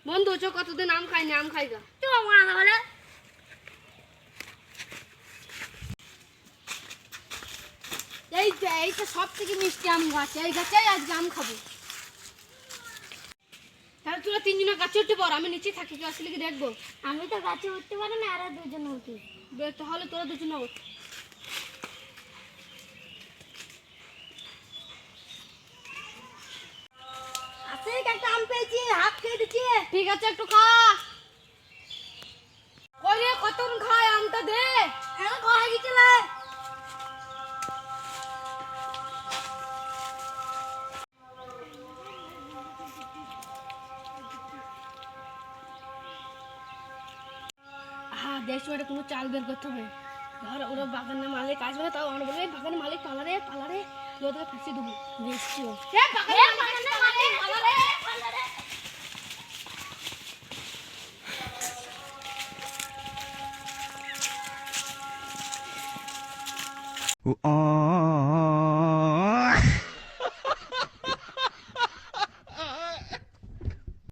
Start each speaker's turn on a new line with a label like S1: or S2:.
S1: বন্ধু চো কতদিন আম খাইনি, আম খাইগা
S2: তো আমার না বলে
S1: এইটা সব থেকে মিষ্টি আম গাছ, এই গাছে আজকে আম খাবো। তাহলে তোরা তিনজনে গাছে উঠতে পারো, আমি নিচে থাকি, কেউ আসলে কি দেখবো?
S2: আমি তো গাছে উঠতে পারি না, আর দুজন উঠি।
S1: তাহলে তোরা দুজনে ওঠ।
S2: আছে একটা আম পেয়েছি, হাত খেয়ে দিচ্ছি।
S1: ঠিক আছে একটু খা। কই রে কতক্ষণ খায়, আমটা দে।
S2: এখন কয় গেছিল
S1: হ্যাঁ দেখছি ওটা কোনো চাল বের করতে হবে। ধর ওরা বাগানের মালিক আসবে না, তাও আমরা বলবো এই বাগানের মালিক পালারে পালারে, ওদেরকে ফাঁসি দেবো। দেখছি
S2: বাগানের মালিক পালারে পালারে।
S3: Ah